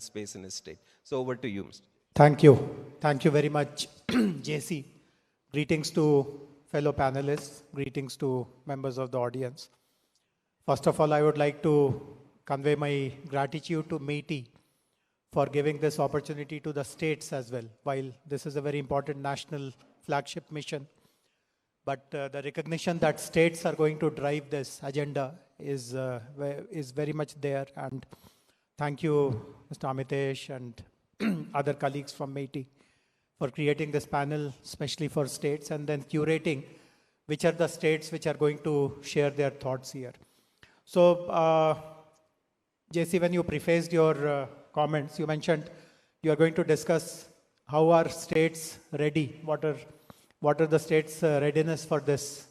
space in his state. So over to you, Mr. Thank you. Thank you very much, JC. Greetings to fellow panelists. Greetings to members of the audience. First of all, I would like to convey my gratitude to METI for giving this opportunity to the states as well. While this is a very important national flagship mission, but the recognition that states are going to drive this agenda is very much there. And thank you, Mr. Amitesh and other colleagues from METI for creating this panel, especially for states, and then curating which are the states which are going to share their thoughts here. So, JC, when you prefaced your comments, you mentioned you are going to discuss how are states ready, what are the states' readiness for this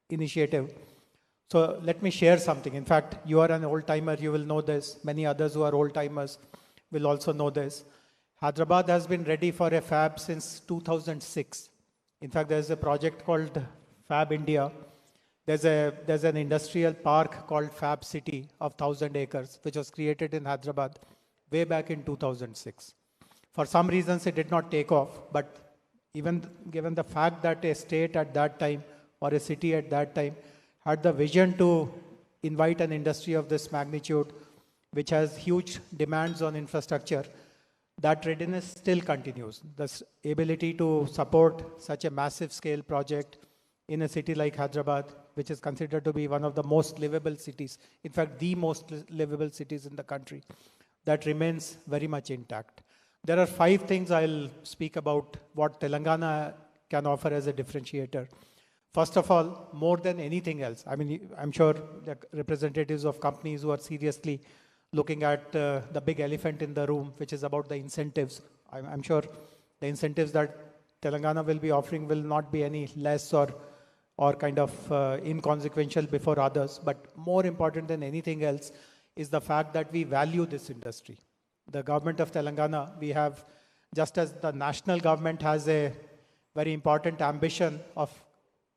initiative. So let me share something. In fact, you are an old-timer, you will know this. Many others who are old-timers will also know this. Hyderabad has been ready for a fab since 2006. In fact, there's a project called Fab India. There's an industrial park called Fab City of 1,000 acres, which was created in Hyderabad way back in 2006. For some reasons, it did not take off, but even given the fact that a state at that time or a city at that time had the vision to invite an industry of this magnitude, which has huge demands on infrastructure, that readiness still continues. The ability to support such a massive scale project in a city like Hyderabad, which is considered to be one of the most livable cities, in fact, the most livable cities in the country, that remains very much intact. There are 5 things I'll speak about what Telangana can offer as a differentiator. First of all, more than anything else, I mean, I'm sure the representatives of companies who are seriously looking at the big elephant in the room, which is about the incentives. I'm sure the incentives that Telangana will be offering will not be any less or kind of inconsequential before others. But more important than anything else is the fact that we value this industry. The government of Telangana, we have, just as the national government has a very important ambition of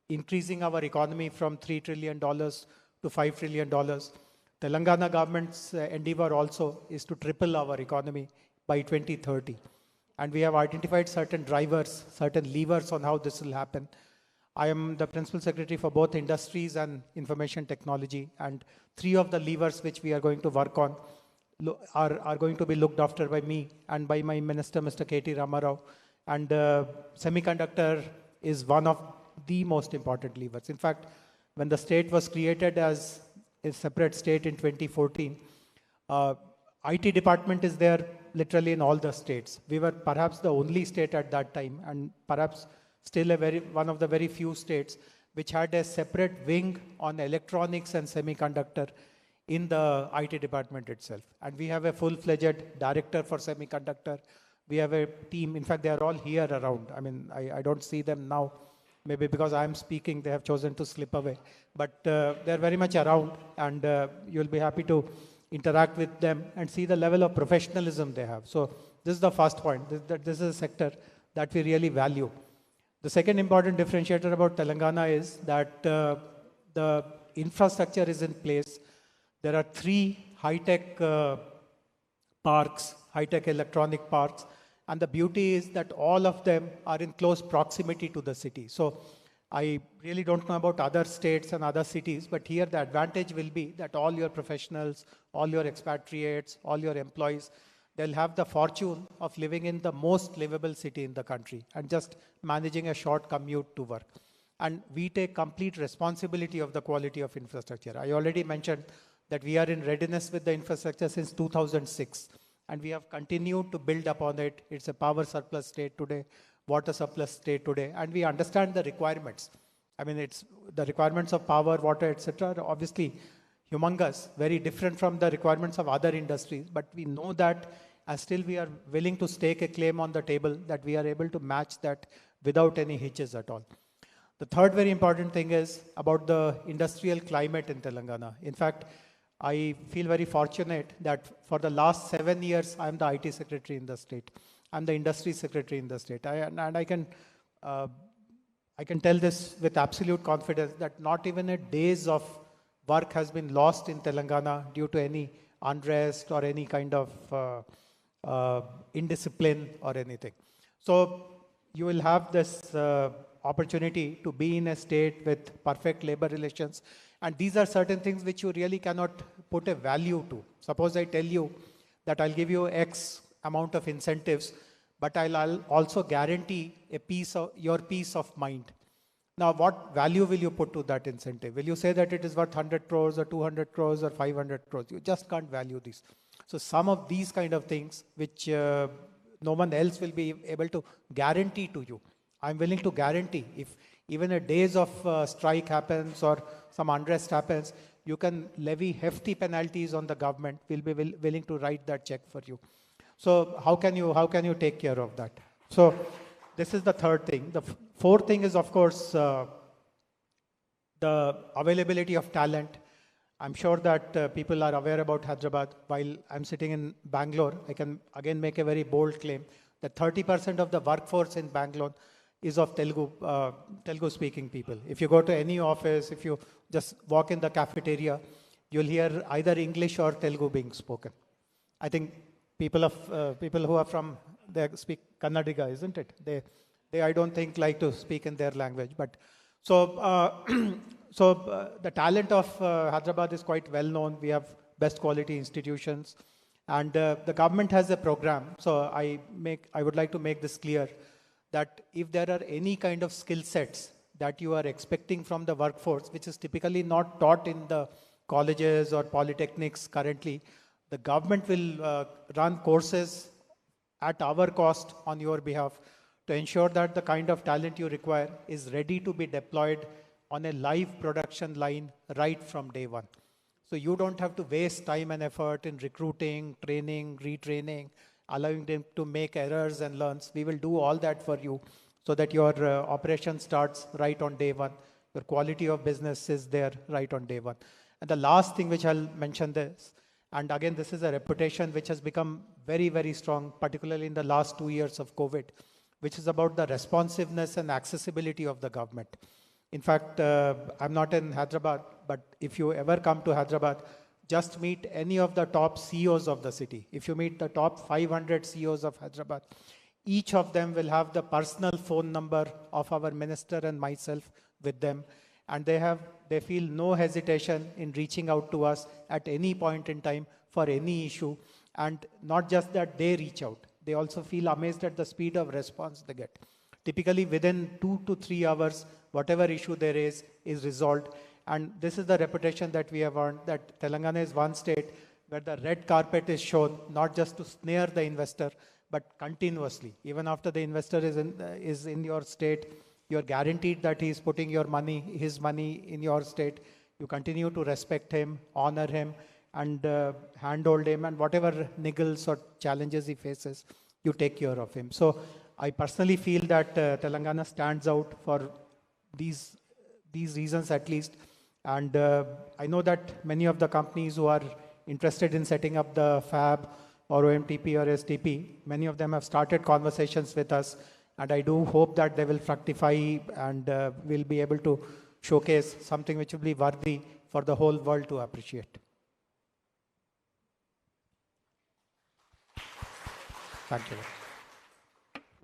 increasing our economy from $3 trillion to $5 trillion. Telangana government's endeavor also is to triple our economy by 2030. And we have identified certain drivers, certain levers on how this will happen. I am the principal secretary for both industries and information technology, and 3 of the levers which we are going to work on are going to be looked after by me and by my minister, Mr. K.T. Ramarao. And semiconductor is one of the most important levers. In fact, when the state was created as a separate state in 2014, IT department is there literally in all the states. We were perhaps the only state at that time, and perhaps still one of the very few states which had a separate wing on electronics and semiconductor in the IT department itself. And we have a full-fledged director for semiconductor. We have a team. In fact, they are all here around. I mean, I don't see them now. Maybe because I'm speaking, they have chosen to slip away. But they're very much around, and you'll be happy to interact with them and see the level of professionalism they have. So this is the first point. This is a sector that we really value. The second important differentiator about Telangana is that the infrastructure is in place. There are 3 high-tech parks, high-tech electronic parks, and the beauty is that all of them are in close proximity to the city. So I really don't know about other states and other cities, but here the advantage will be that all your professionals, all your expatriates, all your employees, they'll have the fortune of living in the most livable city in the country and just managing a short commute to work. And we take complete responsibility of the quality of infrastructure. I already mentioned that we are in readiness with the infrastructure since 2006. And we have continued to build upon it. It's a power surplus state today, water surplus state today, and we understand the requirements. I mean, it's the requirements of power, water, etc. are obviously humongous, very different from the requirements of other industries. But we know that, and still we are willing to stake a claim on the table that we are able to match that without any hitches at all. The third very important thing is about the industrial climate in Telangana. In fact, I feel very fortunate that for the last 7 years, I'm the IT secretary in the state. I'm the industry secretary in the state. I can tell this with absolute confidence that not even a days of work has been lost in Telangana due to any unrest or any kind of indiscipline or anything. So you will have this opportunity to be in a state with perfect labor relations. And these are certain things which you really cannot put a value to. Suppose I tell you that I'll give you X amount of incentives, but I'll also guarantee your peace of mind. Now, what value will you put to that incentive? Will you say that it is worth 100 crores or 200 crores or 500 crores? You just can't value these. So some of these kind of things which no one else will be able to guarantee to you. I'm willing to guarantee if even a days of strike happens or some unrest happens, you can levy hefty penalties on the government. We'll be willing to write that check for you. So how can you take care of that? So this is the third thing. The fourth thing is, of course, the availability of talent. I'm sure that people are aware about Hyderabad. While I'm sitting in Bangalore, I can again make a very bold claim that 30% of the workforce in Bangalore is of Telugu-speaking people. If you go to any office, if you just walk in the cafeteria, you'll hear either English or Telugu being spoken. I think people who are from, they speak Kannadiga, isn't it? They I don't think like to speak in their language. But so the talent of Hyderabad is quite well known. We have best quality institutions, and the government has a program. So I would like to make this clear that if there are any kind of skill sets that you are expecting from the workforce, which is typically not taught in the colleges or polytechnics currently, the government will run courses at our cost on your behalf to ensure that the kind of talent you require is ready to be deployed on a live production line right from day one. So you don't have to waste time and effort in recruiting, training, retraining, allowing them to make errors and learns. We will do all that for you so that your operation starts right on day one. Your quality of business is there right on day one. And the last thing which I'll mention this, and again, this is a reputation which has become very, very strong, particularly in the last 2 years of COVID, which is about the responsiveness and accessibility of the government. In fact, I'm not in Hyderabad, but if you ever come to Hyderabad, just meet any of the top CEOs of the city. If you meet the top 500 CEOs of Hyderabad, each of them will have the personal phone number of our minister and myself with them. And they feel no hesitation in reaching out to us at any point in time for any issue. And not just that they reach out, they also feel amazed at the speed of response they get. Typically within 2 to 3 hours, whatever issue there is resolved. And this is the reputation that we have earned, that Telangana is one state where the red carpet is shown, not just to snare the investor, but continuously. Even after the investor is in your state, you're guaranteed that he's putting his money in your state. You continue to respect him, honor him, and handhold him, and whatever niggles or challenges he faces, you take care of him. So I personally feel that Telangana stands out for these reasons at least. And I know that many of the companies who are interested in setting up the fab or OMTP or STP, many of them have started conversations with us. And I do hope that they will fructify and will be able to showcase something which will be worthy for the whole world to appreciate. Thank you.